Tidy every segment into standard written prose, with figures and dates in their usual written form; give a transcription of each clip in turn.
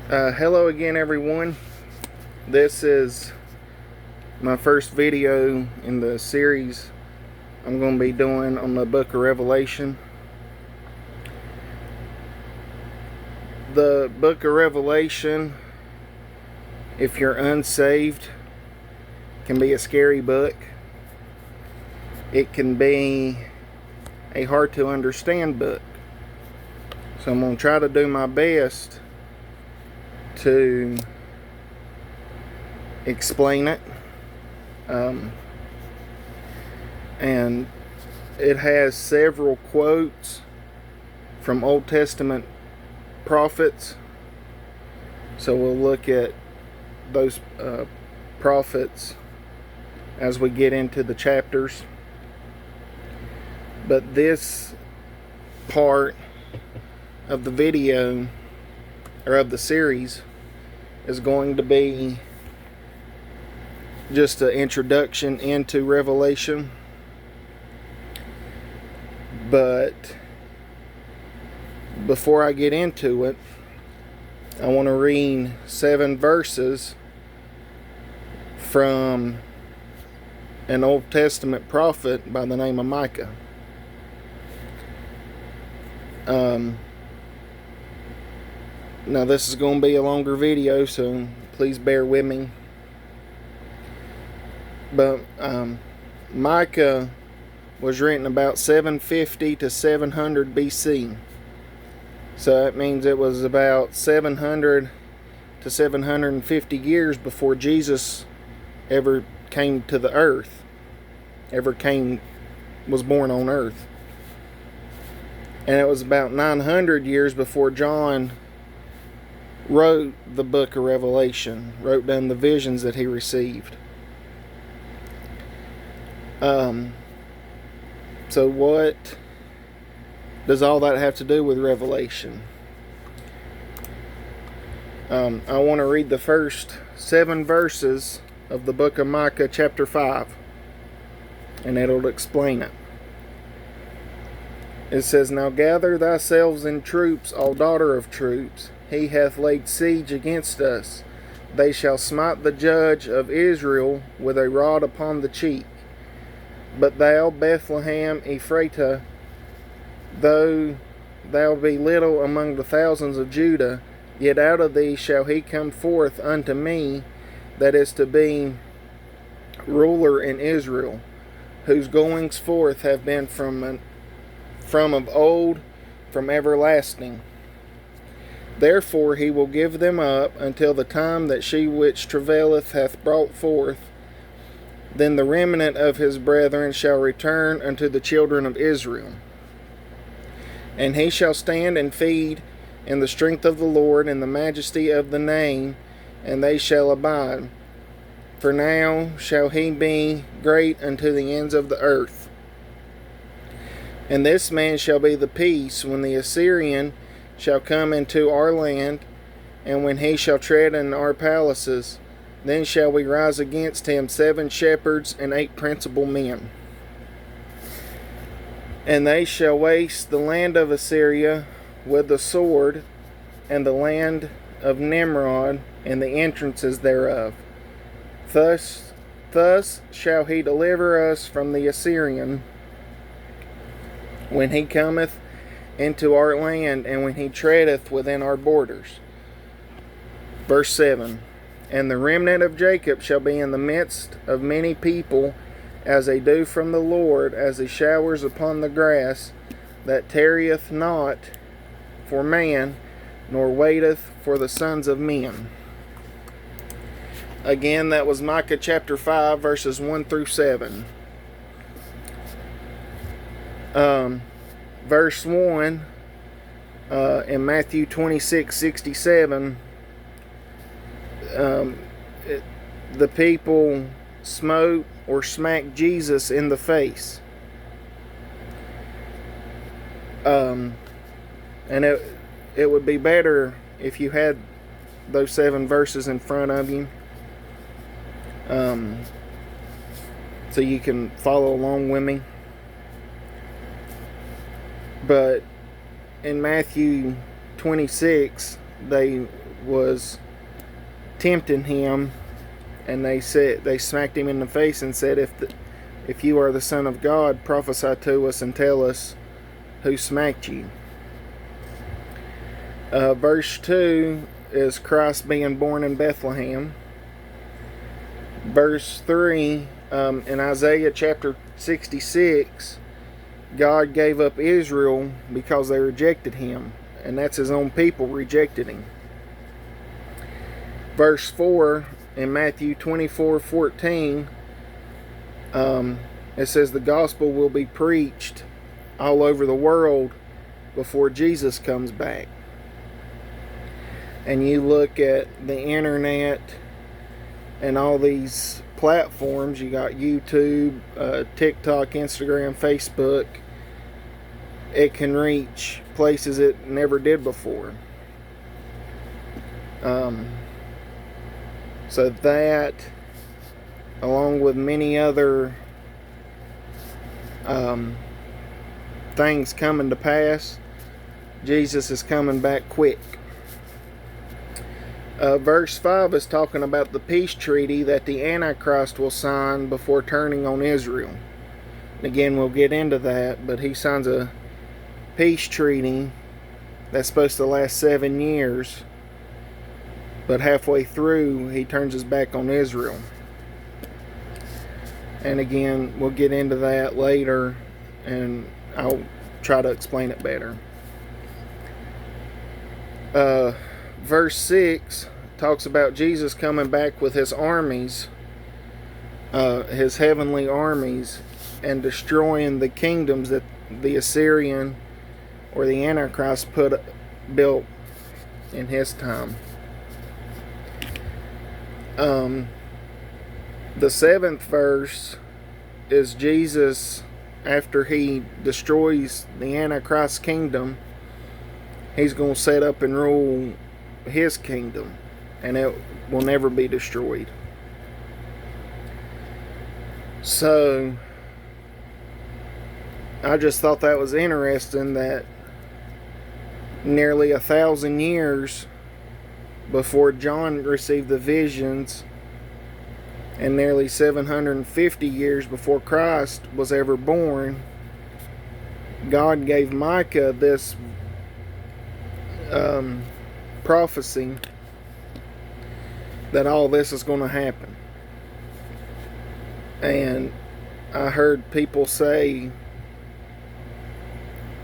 Hello again, everyone. This is my first video in the series I'm going to be doing on the book of Revelation. The book of Revelation, if you're unsaved, can be a scary book. It can be a hard to understand book. So I'm going to try to do my best to explain it. And it has several quotes from Old Testament prophets. So we'll look at those prophets as we get into the chapters. But this part of the video, or of the series, is going to be just an introduction into Revelation. But before I get into it, I want to read 7 verses from an Old Testament prophet by the name of Micah. Now this is going to be a longer video, so please bear with me. But Micah was written about 750 to 700 BC. So that means it was about 700 to 750 years before Jesus ever came to the earth, was born on earth. And it was about 900 years before John wrote the book of Revelation, wrote down the visions that he received. So what does all that have to do with Revelation? I want to read the first 7 verses of the book of Micah chapter 5, and it'll explain it. It says, "Now gather thyself in troops, all daughter of troops. He hath laid siege against us. They shall smite the judge of Israel with a rod upon the cheek. But thou, Bethlehem Ephratah, though thou be little among the thousands of Judah, yet out of thee shall he come forth unto me, that is to be ruler in Israel, whose goings forth have been from of old, from everlasting. Therefore he will give them up until the time that she which travaileth hath brought forth. Then the remnant of his brethren shall return unto the children of Israel. And he shall stand and feed in the strength of the Lord, in the majesty of the name, and they shall abide. For now shall he be great unto the ends of the earth. And this man shall be the peace when the Assyrian shall come into our land, and when he shall tread in our palaces. Then shall we rise against him 7 shepherds and 8 principal men. And they shall waste the land of Assyria with the sword, and the land of Nimrod, and the entrances thereof. Thus shall he deliver us from the Assyrian, when he cometh into our land, and when he treadeth within our borders." Verse 7. "And the remnant of Jacob shall be in the midst of many people, as a dew from the Lord, as the showers upon the grass, that tarrieth not for man, nor waiteth for the sons of men." Again, that was Micah chapter 5, verses 1 through 7. Verse 1, in Matthew 26:67, the people smote or smacked Jesus in the face. And it would be better if you had those 7 verses in front of you, so you can follow along with me. But in Matthew 26, they was tempting him, and they smacked him in the face and said, if you are the Son of God, prophesy to us and tell us who smacked you. Verse 2 is Christ being born in Bethlehem. Verse 3, in Isaiah chapter 66, God gave up Israel because they rejected him, and that's his own people rejected him. Verse 4, in Matthew 24:14, it says the gospel will be preached all over the world before Jesus comes back. And you look at the internet and all these platforms, you got YouTube, TikTok, Instagram, Facebook, it can reach places it never did before. So that, along with many other things coming to pass, Jesus is coming back quick. Verse 5 is talking about the peace treaty that the Antichrist will sign before turning on Israel. And again, we'll get into that, but he signs a peace treaty that's supposed to last 7 years, but halfway through he turns his back on Israel. And again, we'll get into that later, and I'll try to explain it better. Verse 6 talks about Jesus coming back with his armies, his heavenly armies, and destroying the kingdoms that the Assyrian or the Antichrist built in his time. The 7th verse is Jesus, after he destroys the Antichrist's kingdom, he's going to set up and rule his kingdom, and it will never be destroyed. So I just thought that was interesting, that nearly 1,000 years before John received the visions, and nearly 750 years before Christ was ever born, God gave Micah this prophecy that all this is going to happen. And I heard people say,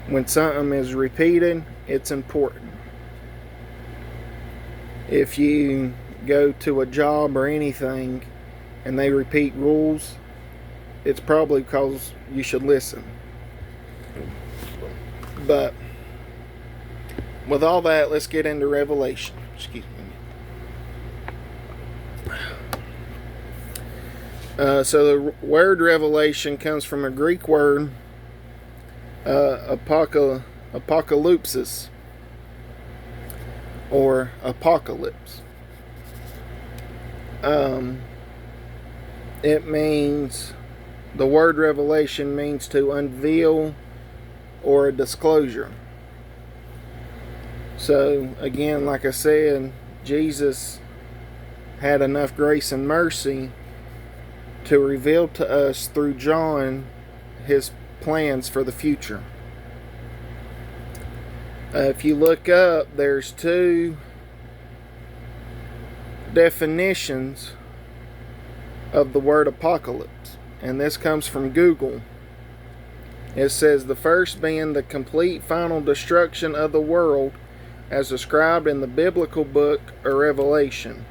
when something is repeated, it's important. If you go to a job or anything and they repeat rules, it's probably because you should listen. But with all that, let's get into Revelation. Excuse me. So the word revelation comes from a Greek word, apocalypsis, or apocalypse. It means, the word revelation means to unveil or a disclosure. So again, like I said, Jesus had enough grace and mercy to reveal to us through John his plans for the future. If you look up, there's 2 definitions of the word apocalypse, and this comes from Google. It says the first being the complete final destruction of the world as described in the biblical book of Revelation.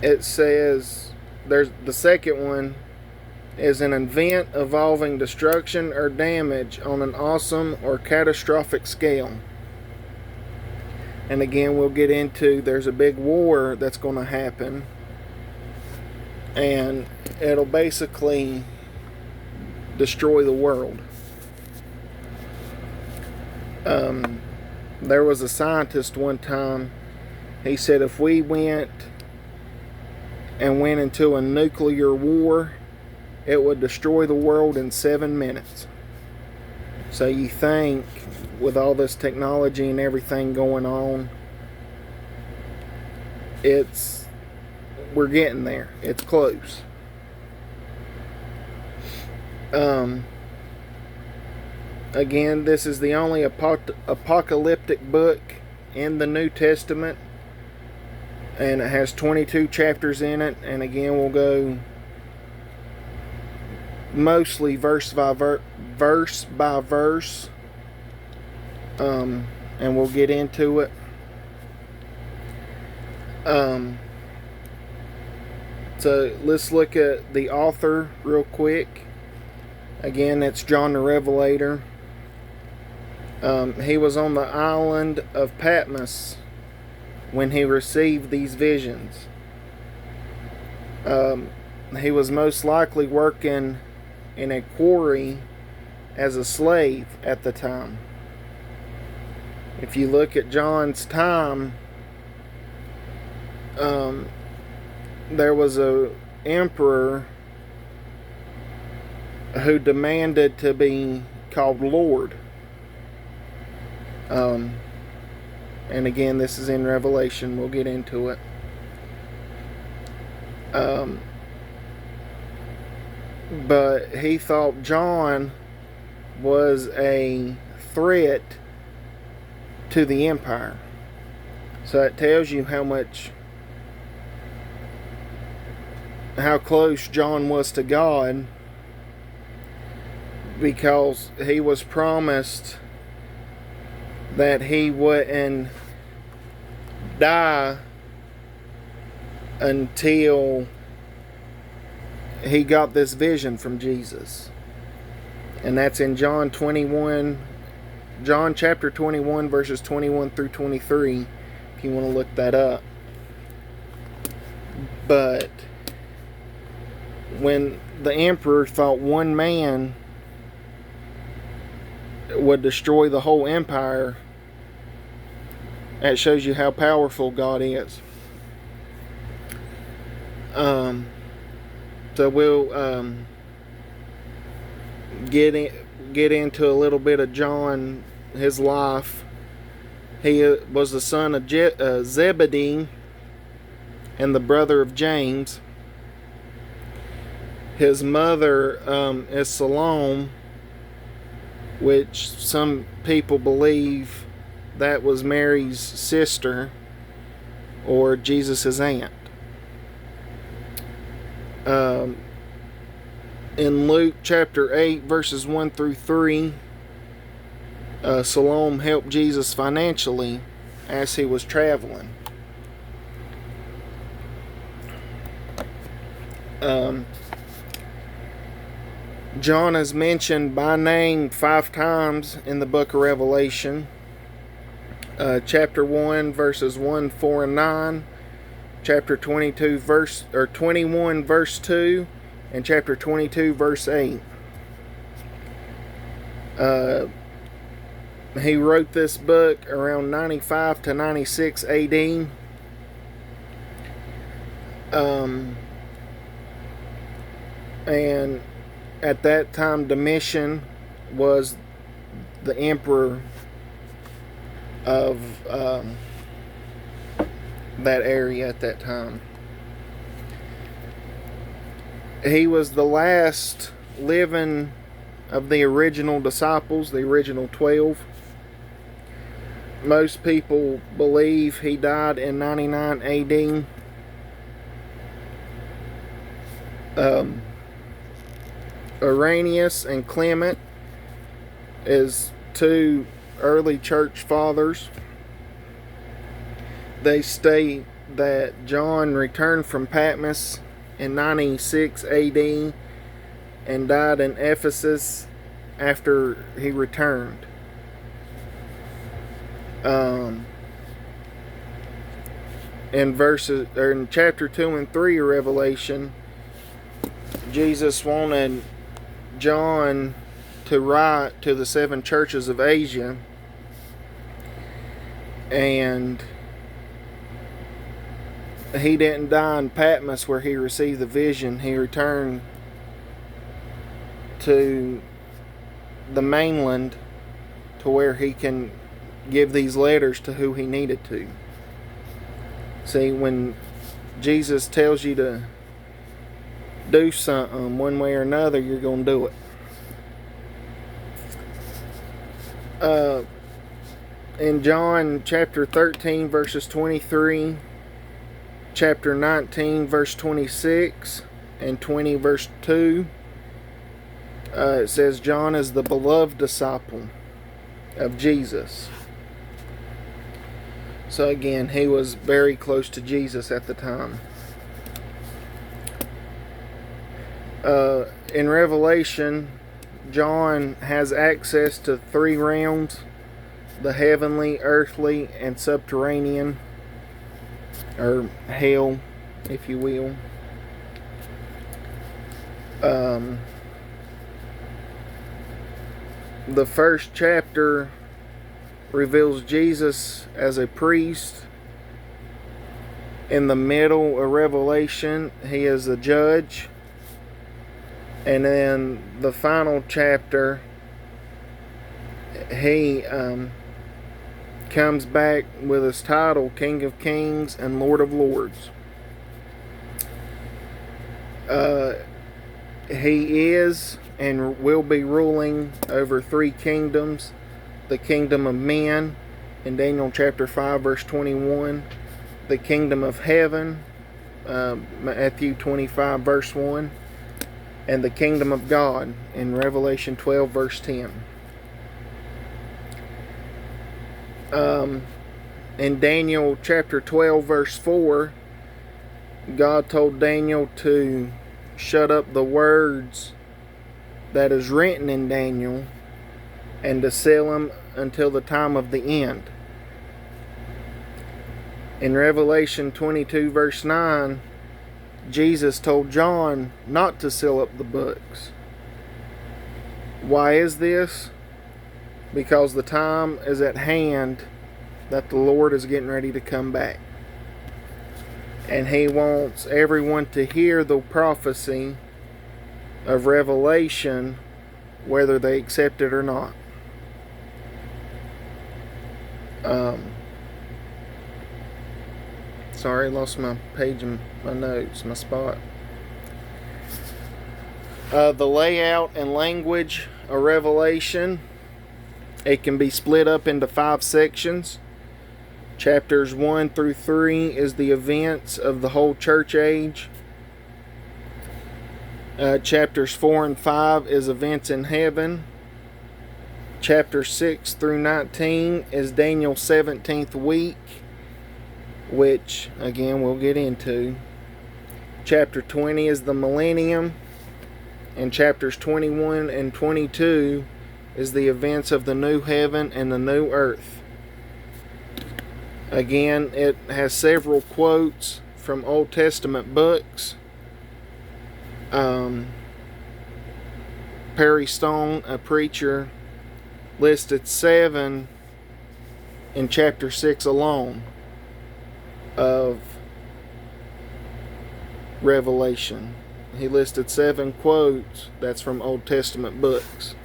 It says there's the second one is an event involving destruction or damage on an awesome or catastrophic scale. And again, we'll get into, there's a big war that's going to happen, and it'll basically destroy the world. There was a scientist one time, he said if we went into a nuclear war, it would destroy the world in 7 minutes. So you think with all this technology and everything going on, we're getting there. It's close. Again, this is the only apocalyptic book in the New Testament, and it has 22 chapters in it. And again, we'll go mostly verse by verse, and we'll get into it. So let's look at the author real quick. Again, it's John the Revelator. He was on the island of Patmos when he received these visions. He was most likely working in a quarry as a slave at the time. If you look at John's time, there was a emperor who demanded to be called Lord. And again, this is in Revelation. We'll get into it. But he thought John was a threat to the empire. So it tells you how close John was to God, because he was promised that he wouldn't die until he got this vision from Jesus. And that's in John chapter 21, verses 21 through 23, if you want to look that up. But when the emperor thought one man would destroy the whole empire, that shows you how powerful God is. So we'll get into a little bit of John, his life. He was the son of Zebedee and the brother of James. His mother is Salome, which some people believe that was Mary's sister or Jesus' aunt. In Luke chapter 8, verses 1 through 3, Salome helped Jesus financially as he was traveling. John is mentioned by name 5 times in the book of Revelation. Chapter 1, verses 1, 4, and 9. Chapter 21, verse 2. And chapter 22, verse 8. He wrote this book around 95 to 96 AD. And at that time, Domitian was the emperor of that area at that time. He was the last living of the original disciples, the original 12. Most people believe he died in 99 AD. Irenaeus and Clement is 2 early church fathers. They state that John returned from Patmos in 96 AD and died in Ephesus after he returned. In chapter 2 and 3 of Revelation, Jesus wanted John to write to the 7 churches of Asia, and he didn't die in Patmos where he received the vision. He returned to the mainland to where he can give these letters to who he needed to. See, when Jesus tells you to do something one way or another, you're going to do it. In John chapter 13 verses 23, chapter 19 verse 26, and 20 verse 2, it says John is the beloved disciple of Jesus. So again, he was very close to Jesus at the time. In Revelation, John has access to 3 realms: the heavenly, earthly, and subterranean, or hell, if you will. The first chapter reveals Jesus as a priest. In the middle of Revelation, he is a judge. And then the final chapter, he comes back with his title, King of Kings and Lord of Lords. He is and will be ruling over 3 kingdoms: the kingdom of men in Daniel chapter 5 verse 21, the kingdom of heaven, Matthew 25 verse 1, and the kingdom of God in Revelation 12 verse 10. In Daniel chapter 12 verse 4, God told Daniel to shut up the words that is written in Daniel and to seal them until the time of the end. In Revelation 22 verse 9, Jesus told John not to seal up the books. Why is this? Because the time is at hand that the Lord is getting ready to come back. And he wants everyone to hear the prophecy of Revelation, whether they accept it or not. Sorry, I lost my page in my notes, my spot. The layout and language of Revelation, it can be split up into 5 sections. Chapters 1 through 3 is the events of the whole church age. Chapters 4 and 5 is events in heaven. Chapter 6 through 19 is Daniel's 17th week, which again we'll get into. Chapter 20 is the millennium, and chapters 21 and 22 is the events of the new heaven and the new earth. Again, it has several quotes from Old Testament books. Perry Stone, a preacher, listed 7 in chapter 6 alone of Revelation. He listed 7 quotes that's from Old Testament books.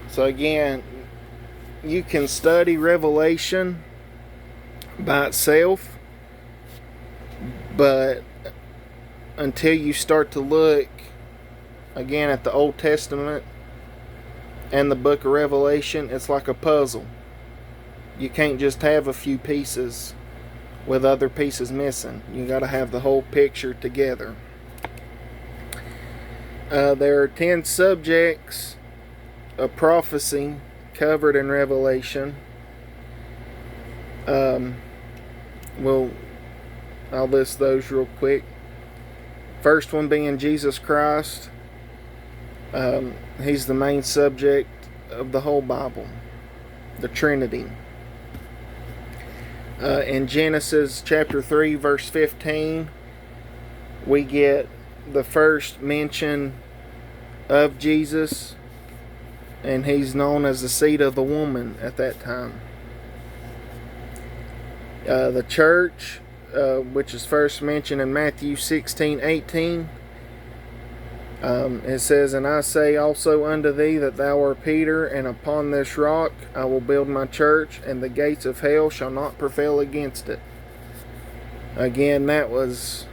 So again, you can study Revelation by itself, but until you start to look again at the Old Testament and the book of Revelation, it's like a puzzle. You can't just have a few pieces with other pieces missing. You got to have the whole picture together. There are 10 subjects of prophecy covered in Revelation. I'll list those real quick. First one being Jesus Christ. He's the main subject of the whole Bible, the Trinity. In Genesis chapter 3 verse 15, we get the first mention of Jesus, and he's known as the seed of the woman at that time. The church, which is first mentioned in Matthew 16:18, It says, "And I say also unto thee that thou art Peter, and upon this rock I will build my church, and the gates of hell shall not prevail against it." Again, that was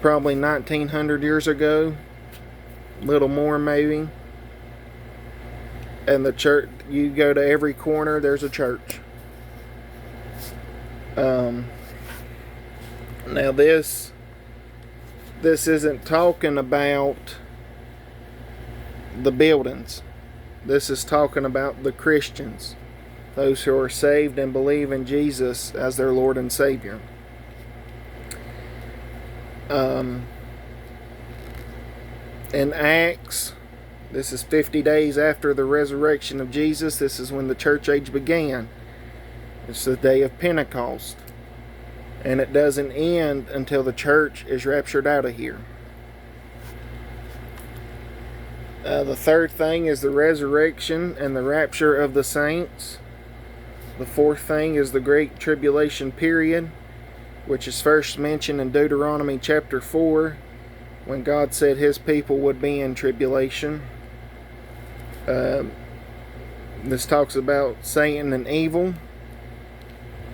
probably 1900 years ago, little more maybe. And the church, you go to every corner, there's a church. Now this isn't talking about the buildings. This is talking about the Christians, those who are saved and believe in Jesus as their Lord and Savior. In Acts, this is 50 days after the resurrection of Jesus. This is when the church age began. It's the day of Pentecost. And it doesn't end until the church is raptured out of here. The third thing is the resurrection and the rapture of the saints. The fourth thing is the Great Tribulation period, which is first mentioned in Deuteronomy chapter 4, when God said His people would be in tribulation. This talks about Satan and evil.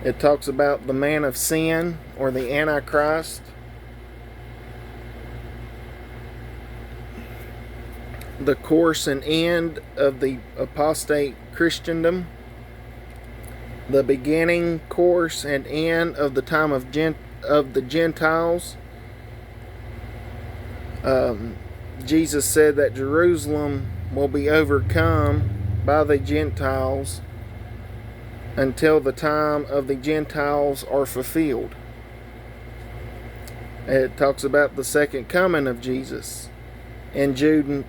It talks about the man of sin, or the Antichrist. The course and end of the apostate Christendom. The beginning, course, and end of the time of the Gentiles. Jesus said that Jerusalem will be overcome by the Gentiles until the time of the Gentiles are fulfilled. It talks about the second coming of Jesus. In Jude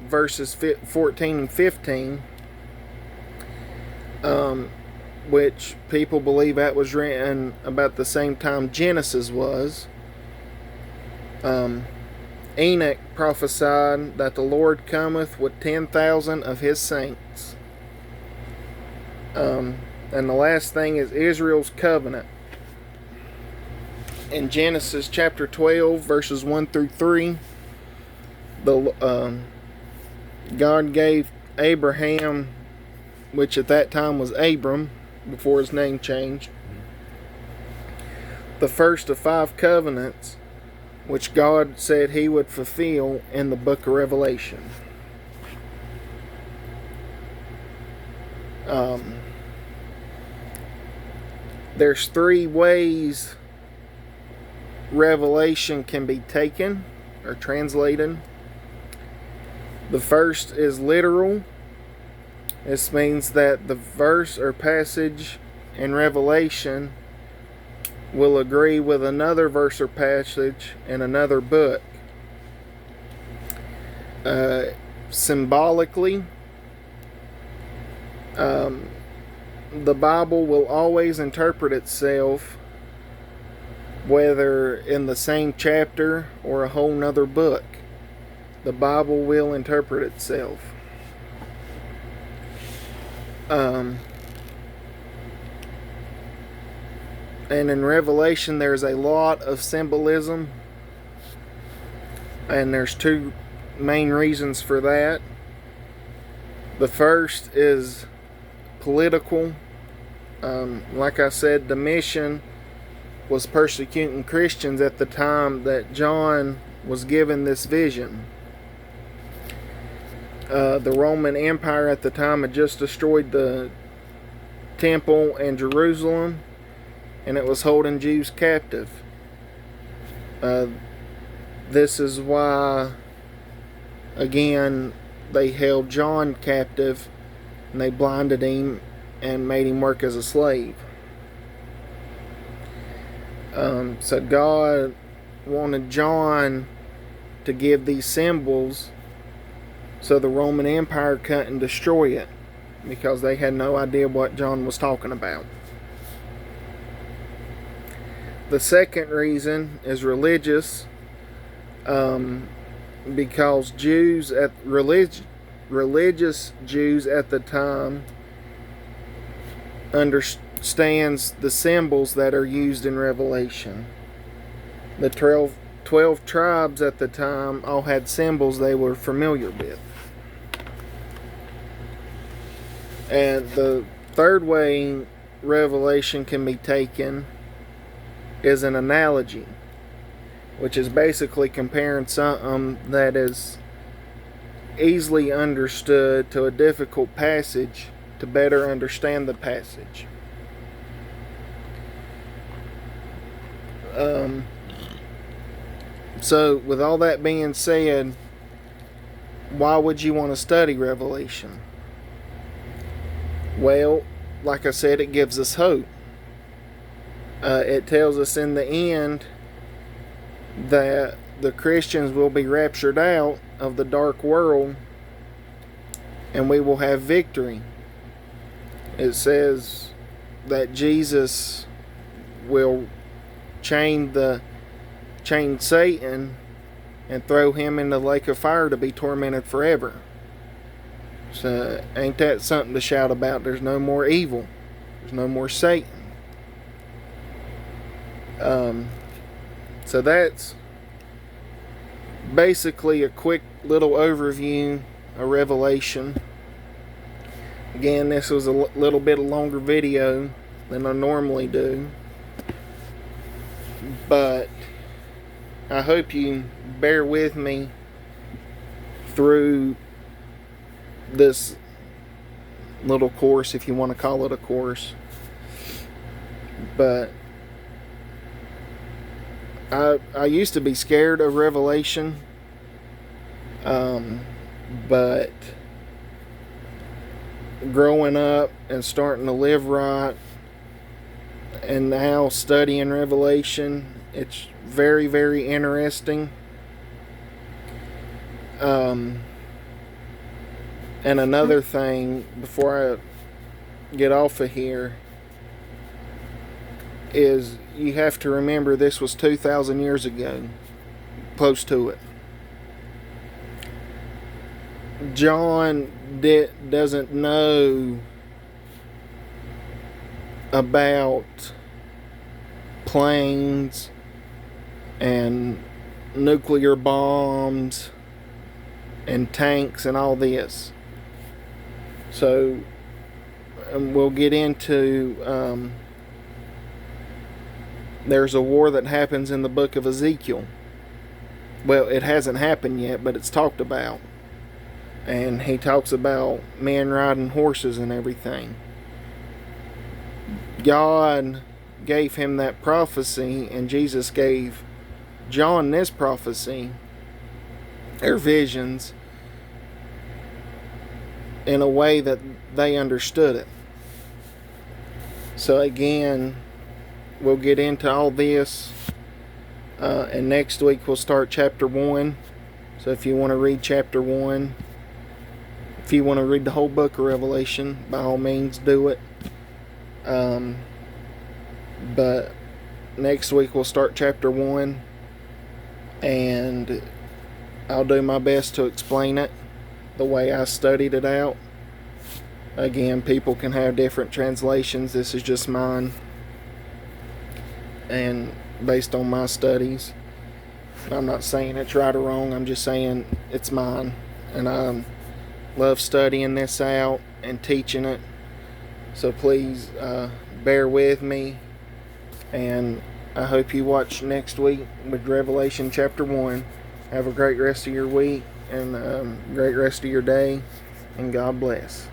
verses 14 and 15, which people believe that was written about the same time Genesis was. Enoch prophesied that the Lord cometh with 10,000 of His saints. And the last thing is Israel's covenant. In Genesis chapter 12, verses 1 through 3, God gave Abraham, which at that time was Abram, before his name changed, the first of 5 covenants, which God said He would fulfill in the book of Revelation. There's 3 ways Revelation can be taken or translated. The first is literal. This means that the verse or passage in Revelation will agree with another verse or passage in another book. Symbolically, the Bible will always interpret itself, whether in the same chapter or a whole nother book. The Bible will interpret itself. And in Revelation there's a lot of symbolism, and there's 2 main reasons for that. The first is political. Like I said, Domitian was persecuting Christians at the time that John was given this vision. The Roman Empire at the time had just destroyed the temple in Jerusalem, and it was holding Jews captive. This is why, again, they held John captive, and they blinded him and made him work as a slave. So God wanted John to give these symbols so the Roman Empire couldn't destroy it, because they had no idea what John was talking about. The second reason is religious, because religious Jews at the time understands the symbols that are used in Revelation. The 12 12 tribes at the time all had symbols they were familiar with. And the third way Revelation can be taken is an analogy, which is basically comparing something that is easily understood to a difficult passage to better understand the passage. So with all that being said, why would you want to study Revelation? Well, like I said, it gives us hope. It tells us in the end that the Christians will be raptured out of the dark world and we will have victory. It says that Jesus will chain Satan and throw him in the lake of fire to be tormented forever. So ain't that something to shout about? There's no more evil. There's no more Satan. So that's basically a quick little overview of Revelation. Again, this was a little bit longer video than I normally do, but I hope you bear with me through this little course, if you want to call it a course. But I used to be scared of Revelation, but growing up and starting to live right and now studying Revelation, it's very, very interesting. And another thing before I get off of here is you have to remember this was 2,000 years ago, close to it. John doesn't know about planes and nuclear bombs and tanks and all this. So we'll get into there's a war that happens in the book of Ezekiel. Well, it hasn't happened yet, but it's talked about. And he talks about men riding horses and everything. God gave him that prophecy, and Jesus gave John this prophecy, or visions, in a way that they understood it. So again, we'll get into all this, and next week we'll start chapter 1. So if you want to read chapter 1, if you want to read the whole book of Revelation, by all means do it. But next week we'll start chapter 1, and I'll do my best to explain it the way I studied it out. Again, people can have different translations. This is just mine, and based on my studies. I'm not saying it's right or wrong, I'm just saying it's mine, and I love studying this out and teaching it. So please bear with me, and I hope you watch next week with Revelation chapter 1. Have a great rest of your week and great rest of your day, and God bless.